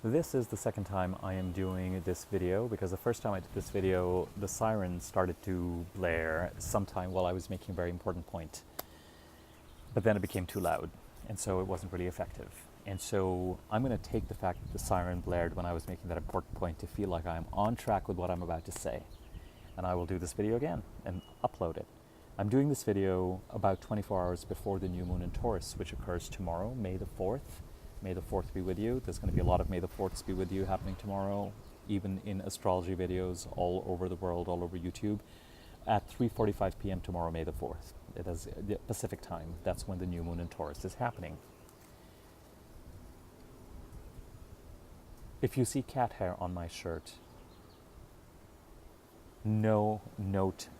This is the second time I am doing this video because the first time I did this video, the siren started to blare sometime while I was making a very important point. But then it became too loud, and so it wasn't really effective. And so I'm going to take the fact that the siren blared when I was making that important point to feel like I'm on track with what I'm about to say. And I will do this video again and upload it. I'm doing this video about 24 hours before the new moon in Taurus, which occurs tomorrow, May the 4th. May the 4th be with you. There's going to be a lot of May the 4ths be with you happening tomorrow, even in astrology videos all over the world, all over YouTube. At 3:45 p.m. tomorrow, May the 4th. It is the Pacific time. That's when the new moon in Taurus is happening. If you see cat hair on my shirt,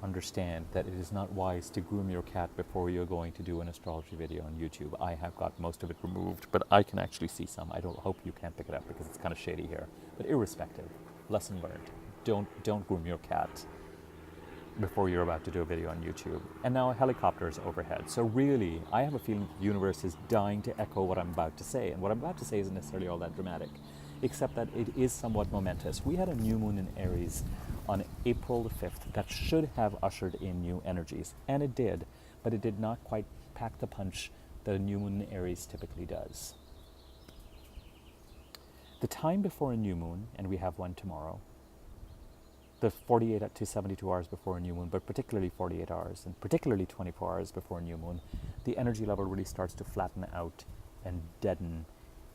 understand that it is not wise to groom your cat before you're going to do an astrology video on YouTube. I have got most of it removed, but I can actually see some. I don't hope you can't pick it up because it's kind of shady here. But irrespective, lesson learned. Don't groom your cat before you're about to do a video on YouTube. And now a helicopter is overhead. So really, I have a feeling the universe is dying to echo what I'm about to say. And what I'm about to say isn't necessarily all that dramatic, except that it is somewhat momentous. We had a new moon in Aries on April the 5th that should have ushered in new energies. And it did, but it did not quite pack the punch that a new moon in Aries typically does. The time before a new moon, and we have one tomorrow, the 48 to 72 hours before a new moon, but particularly 48 hours and particularly 24 hours before a new moon, the energy level really starts to flatten out and deaden.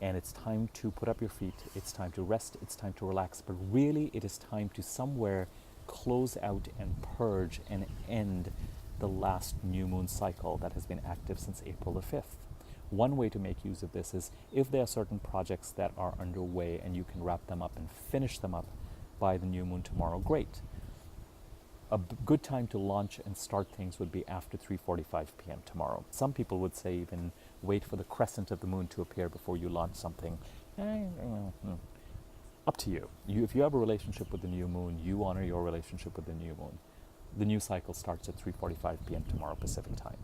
And it's time to put up your feet, it's time to rest, it's time to relax, but really it is time to somewhere close out and purge and end the last new moon cycle that has been active since April the 5th. One way to make use of this is if there are certain projects that are underway and you can wrap them up and finish them up by the new moon tomorrow, great. A good time to launch and start things would be after 3:45 p.m. tomorrow. Some people would say even wait for the crescent of the moon to appear before you launch something. Up to you. If you have a relationship with the new moon, you honor your relationship with the new moon. The new cycle starts at 3:45 p.m. tomorrow Pacific time.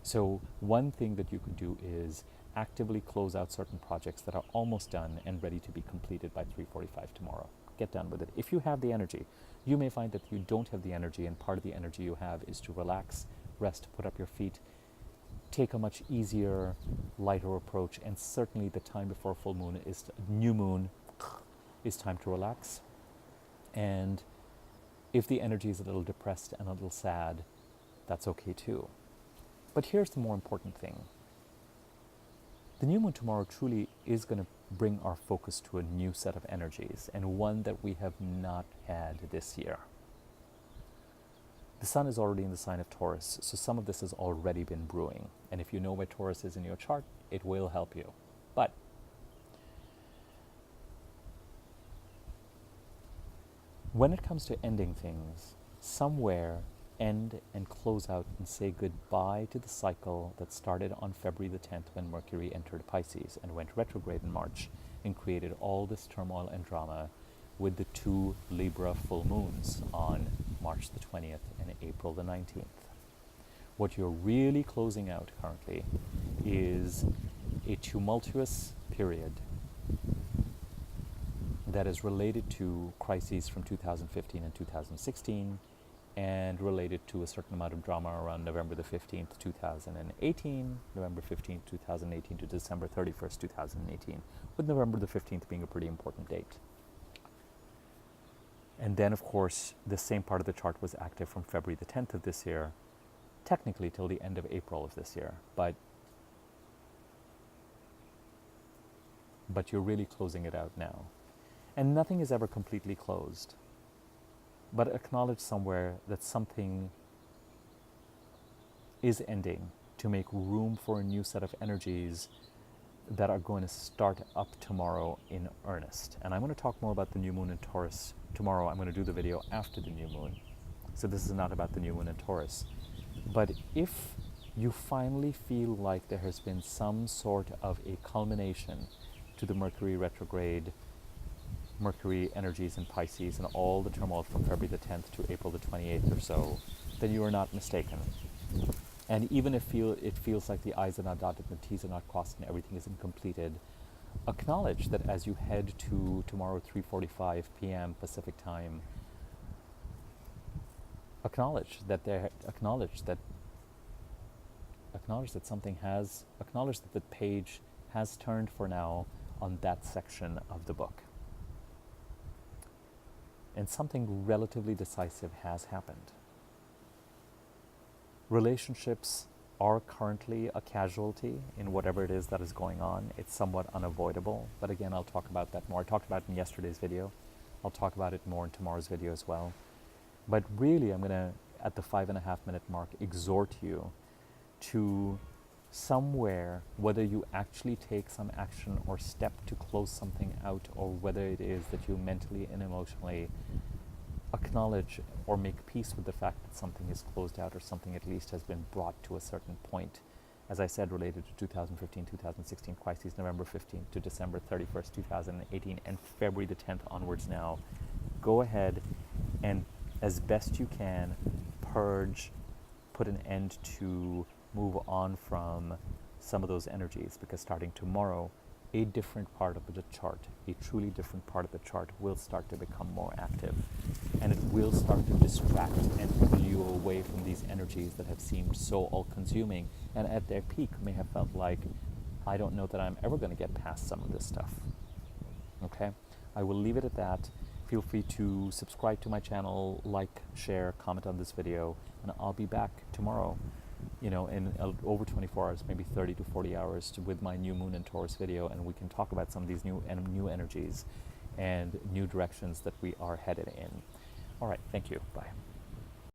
So one thing that you could do is actively close out certain projects that are almost done and ready to be completed by 3:45 tomorrow. Get done with it. If you have the energy, you may find that you don't have the energy, and part of the energy you have is to relax, rest, put up your feet, take a much easier, lighter approach, and certainly the time before full moon is new moon is time to relax. And if the energy is a little depressed and a little sad, that's okay too. But here's the more important thing. The new moon tomorrow truly is going to bring our focus to a new set of energies, and one that we have not had this year. The sun is already in the sign of Taurus, so some of this has already been brewing. And if you know where Taurus is in your chart, it will help you. But when it comes to ending things, somewhere end and close out and say goodbye to the cycle that started on February the 10th when Mercury entered Pisces and went retrograde in March and created all this turmoil and drama with the two Libra full moons on March the 20th and April the 19th. What you're really closing out currently is a tumultuous period that is related to crises from 2015 and 2016 and related to a certain amount of drama around November the 15th, 2018, November 15th, 2018 to December 31st, 2018, with November the 15th being a pretty important date. And then, of course, the same part of the chart was active from February the 10th of this year, technically till the end of April of this year, but you're really closing it out now. And nothing is ever completely closed. But acknowledge somewhere that something is ending to make room for a new set of energies that are going to start up tomorrow in earnest. And I'm going to talk more about the new moon in Taurus tomorrow. I'm going to do the video after the new moon. So this is not about the new moon in Taurus. But if you finally feel like there has been some sort of a culmination to the Mercury retrograde, Mercury energies in Pisces and all the turmoil from February the 10th to April the 28th or so, then you are not mistaken. And even if it feels like the I's are not dotted and the T's are not crossed and everything isn't completed, acknowledge that as you head to tomorrow 3:45 p.m. Pacific time, acknowledge that something has, acknowledge that the page has turned for now on that section of the book. And something relatively decisive has happened. Relationships are currently a casualty in whatever it is that is going on. It's somewhat unavoidable, but again, I'll talk about that more. I talked about it in yesterday's video. I'll talk about it more in tomorrow's video as well. But really, I'm going to, at the 5.5 minute mark, exhort you to somewhere, whether you actually take some action or step to close something out, or whether it is that you mentally and emotionally acknowledge or make peace with the fact that something is closed out, or something at least has been brought to a certain point. As I said, related to 2015, 2016 crises, November 15th to December 31st, 2018, and February the 10th onwards now. Go ahead and, as best you can, purge, put an end to, move on from some of those energies, because starting tomorrow, a different part of the chart, a truly different part of the chart will start to become more active, and it will start to distract and pull you away from these energies that have seemed so all-consuming, and at their peak may have felt like, I don't know that I'm ever going to get past some of this stuff. Okay? I will leave it at that. Feel free to subscribe to my channel, like, share, comment on this video, and I'll be back tomorrow, you know, in over 24 hours, maybe 30 to 40 hours with my new moon and Taurus video, and we can talk about some of these new energies and new directions that we are headed in. All right, thank you. Bye.